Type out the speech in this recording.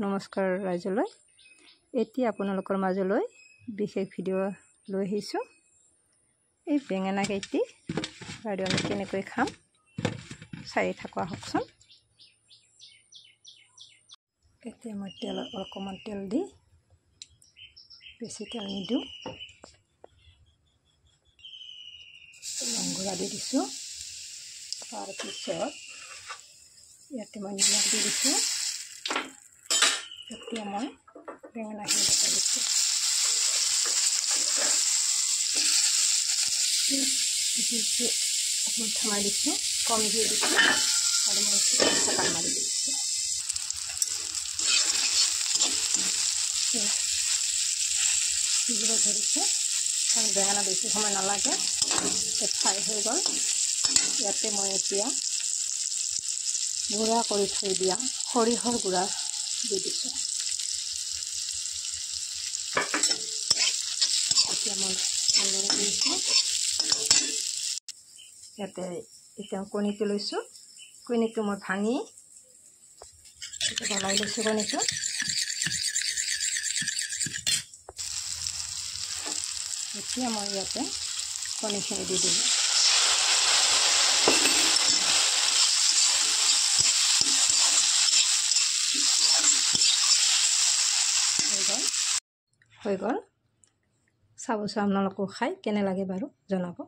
নমস্কাৰ ৰাইজলৈ। এতিয়া আপোনালোকৰ মাজলৈ বিশেষ ভিডিঅ' লৈ আহিছোঁ। এই বেঙেনা কেইটি বাইদেউ আমি কেনেকৈ খাম চাই থাকা হওকচোন। এতিয়া মই অকণমান তেল দি, বেছি তেল নিদিওঁ, লংগুৰা দি দিছোঁ। তাৰপিছত ইয়াতে মই নিমখ দি দিছোঁ। এতিয়া মই বেঙেনাখিনি বনাই দিছোঁ। অকণমান থমাই দিছোঁ, কম দি দিছোঁ আৰু মই ঢাকন মাৰি দিছোঁ। সিজিব ধৰিছে কাৰণ বেঙেনা বেছি সময় নালাগে, ফ্ৰাই হৈ গ'ল। ইয়াতে মই এতিয়া গুড়া কৰি থৈ দিয়া সৰিয়হৰ গুড়া দি দিছোঁ। এতিয়া মই ভালদৰে দিছোঁ। ইয়াতে এতিয়া কণীটো লৈছোঁ। কণীটো মই ভাঙি গলাই লৈছোঁ। কণীটো এতিয়া মই ইয়াতে কণীখিনি দি দিলোঁ। হৈ গ'ল। চাবচোন আপোনালোকেও খাই কেনে লাগে বাৰু জনাব।